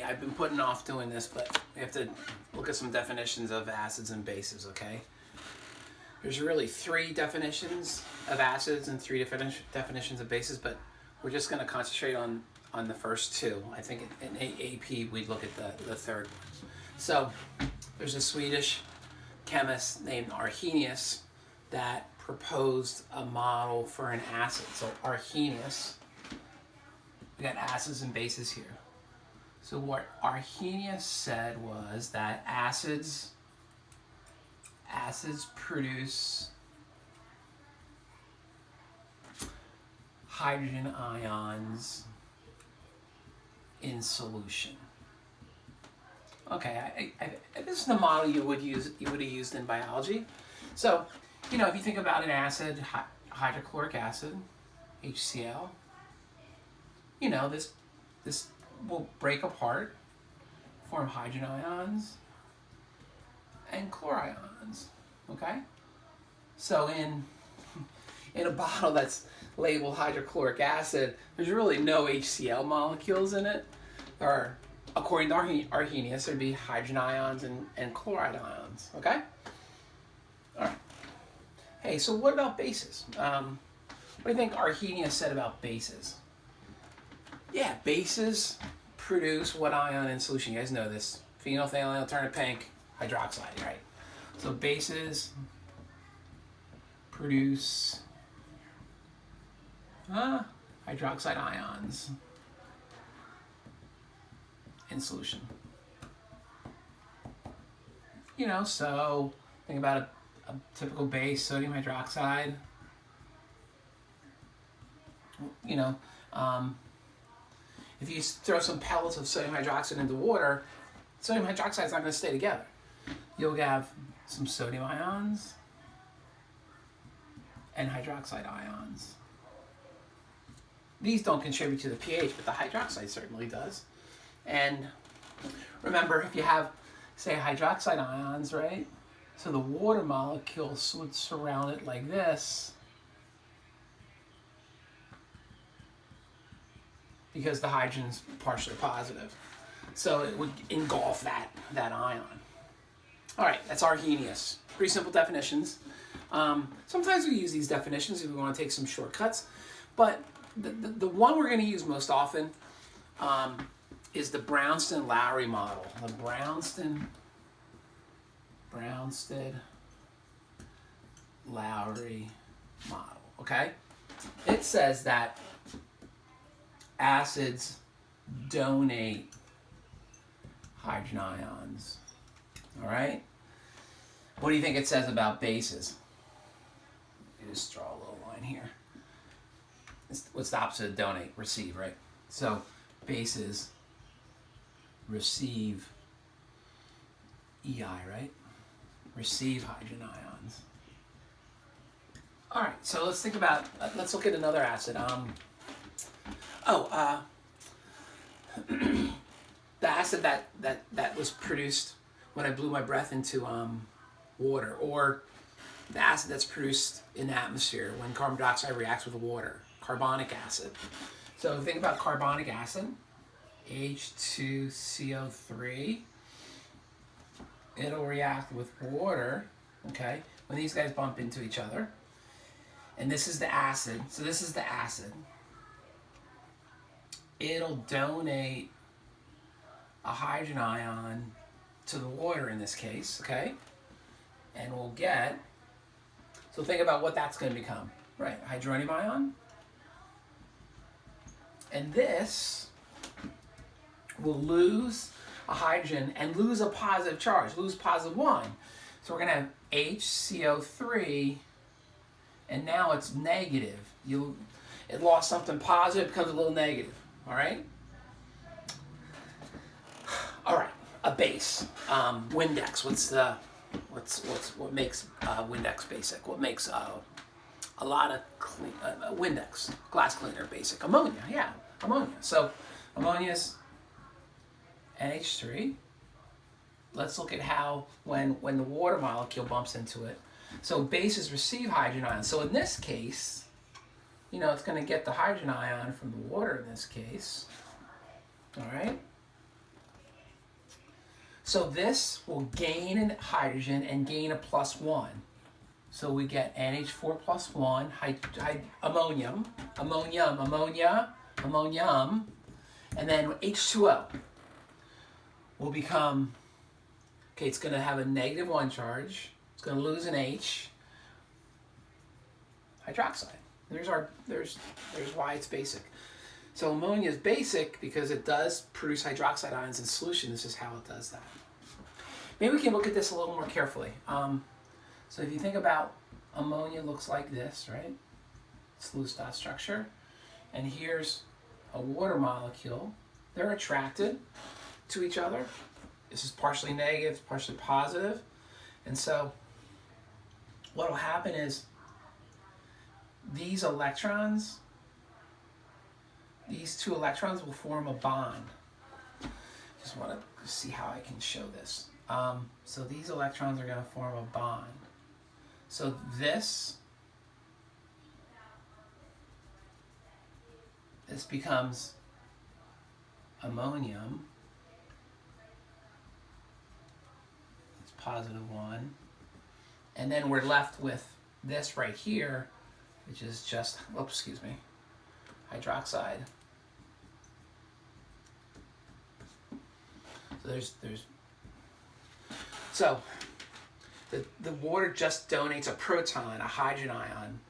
I've been putting off doing this, but we have to look at some definitions of acids and bases, okay? There's really 3 definitions of acids and 3 definitions of bases, but we're just going to concentrate on the first 2. I think in AP we'd look at the third one. So there's a Swedish chemist named Arrhenius that proposed a model for an acid. So Arrhenius, we got acids and bases here. So what Arrhenius said was that acids produce hydrogen ions in solution. Okay, this is the model you would have used in biology. So, you know, if you think about an acid, hydrochloric acid, HCl, you know, this will break apart, form hydrogen ions and chlorions. Okay? So in a bottle that's labeled hydrochloric acid, there's really no HCl molecules in it. Or according to Arrhenius, there'd be hydrogen ions and chloride ions. Okay? All right. Hey, so what about bases? What do you think Arrhenius said about bases? Yeah, bases produce what ion in solution? You guys know this. Phenolphthalein, turn it pink, hydroxide, right? So bases produce hydroxide ions in solution. You know, so think about a typical base, sodium hydroxide. You know, if you throw some pellets of sodium hydroxide into water, sodium hydroxide is not going to stay together. You'll have some sodium ions and hydroxide ions. These don't contribute to the pH, but the hydroxide certainly does. And remember, if you have, say, hydroxide ions, right? So the water molecules would surround it like this, because the hydrogen's partially positive. So it would engulf that ion. All right, that's Arrhenius. Pretty simple definitions. Sometimes we use these definitions if we want to take some shortcuts, but the one we're going to use most often is the Bronsted-Lowry model. The Bronsted-Lowry model, okay? It says that acids donate hydrogen ions, all right? What do you think it says about bases? Let me just draw a little line here. What's the opposite of donate? Receive, right? So bases receive EI, right? Receive hydrogen ions. All right, so let's think about, let's look at another acid. The acid that was produced when I blew my breath into water, or the acid that's produced in the atmosphere when carbon dioxide reacts with water, carbonic acid. So think about carbonic acid, H2CO3. It'll react with water, okay, when these guys bump into each other. And this is the acid. So this is the acid. It'll donate a hydrogen ion to the water in this case, okay? And we'll get, so think about what that's going to become, right? Hydronium ion. And this will lose a hydrogen and lose a positive charge, lose positive 1. So we're going to have HCO3, and now it's negative. It lost something positive, becomes a little negative, all right? All right, a base, Windex. What makes Windex basic? What makes a lot of Windex, glass cleaner basic? Ammonia, yeah, ammonia. So ammonia's NH3. Let's look at how when the water molecule bumps into it. So bases receive hydrogen ions. So in this case, you know, it's going to get the hydrogen ion from the water in this case. All right. So this will gain a hydrogen and gain a +1. So we get NH4 plus 1, ammonium, and then H2O will become, okay, it's going to have a -1 charge. It's going to lose an H, hydroxide. There's why it's basic. So ammonia is basic because it does produce hydroxide ions in solution. This is how it does that. Maybe we can look at this a little more carefully. So if you think about ammonia, looks like this, right? It's loose dot structure. And here's a water molecule. They're attracted to each other. This is partially negative, partially positive. And so what will happen is these electrons, these two electrons will form a bond. Just want to see how I can show this. So these electrons are going to form a bond. So this becomes ammonium. It's +1. And then we're left with this right here, which is just, oops, excuse me, hydroxide. So the water just donates a proton, a hydrogen ion,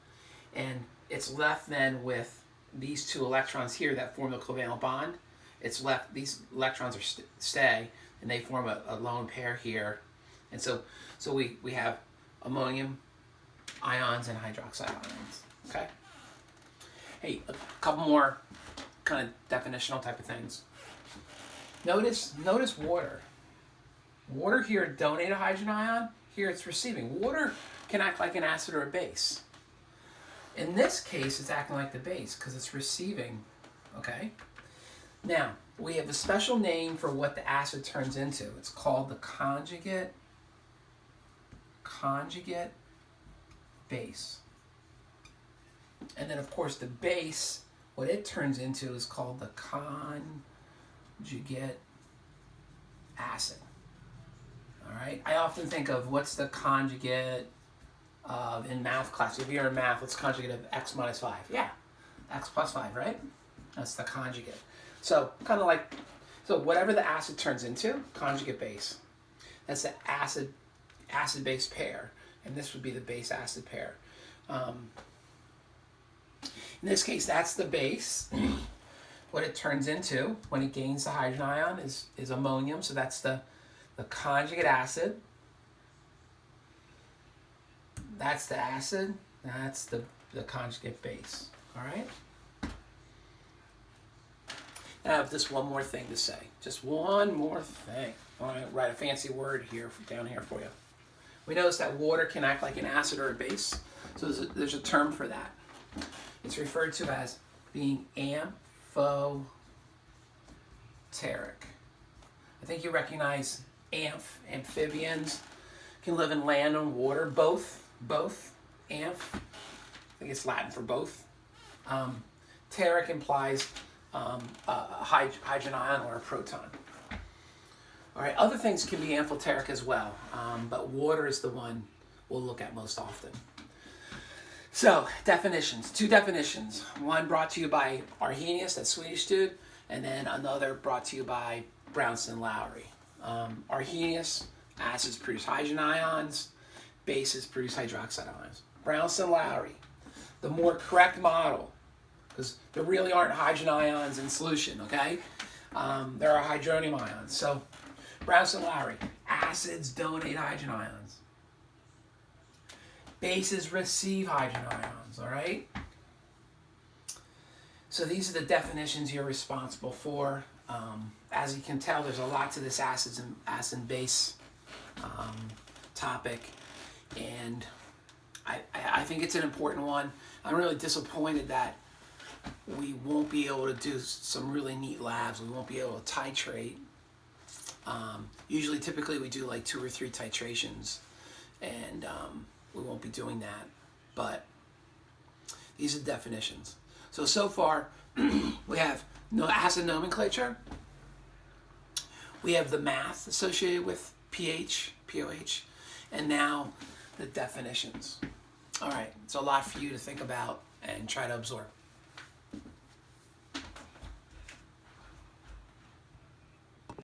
and it's left then with these two electrons here that form the covalent bond. It's left, these electrons are stay, and they form a lone pair here. And so we have ammonium ions and hydroxide ions, okay? Hey, a couple more kind of definitional type of things. Notice water. Water here donate a hydrogen ion. Here it's receiving. Water can act like an acid or a base. In this case, it's acting like the base because it's receiving, okay? Now, we have a special name for what the acid turns into. It's called the conjugate base. And then, of course, the base, what it turns into is called the conjugate acid. All right? I often think of what's the conjugate of, in math class. If you're in math, what's the conjugate of x minus 5? Yeah, x plus 5, right? That's the conjugate. So, kind of like, so whatever the acid turns into, conjugate base. That's the acid-base pair. And this would be the base-acid pair. In this case, that's the base. What it turns into when it gains the hydrogen ion is ammonium. So that's the conjugate acid. That's the acid. That's the conjugate base. All right? And I have just one more thing to say. Just one more thing. I'm going to write a fancy word here down here for you. We notice that water can act like an acid or a base. So there's a term for that. It's referred to as being amphoteric. I think you recognize amphibians can live in land and water. Both. Amph. I think it's Latin for both. Teric implies a hydrogen ion or a proton. All right, other things can be amphoteric as well, but water is the one we'll look at most often. So, definitions. Two definitions. One brought to you by Arrhenius, that Swedish dude, and then another brought to you by Bronsted-Lowry. Arrhenius, acids produce hydrogen ions, bases produce hydroxide ions. Bronsted-Lowry, the more correct model, because there really aren't hydrogen ions in solution, okay? There are hydronium ions. So, Bronsted-Lowry, acids donate hydrogen ions. Bases receive hydrogen ions, all right? So these are the definitions you're responsible for. As you can tell, there's a lot to this acid and base topic, and I think it's an important one. I'm really disappointed that we won't be able to do some really neat labs. We won't be able to titrate. Typically we do like 2 or 3 titrations, and we won't be doing that, but these are definitions. So far, we have acid nomenclature, We have the math associated with pH, pOH, and now the definitions. All right, it's a lot for you to think about and try to absorb.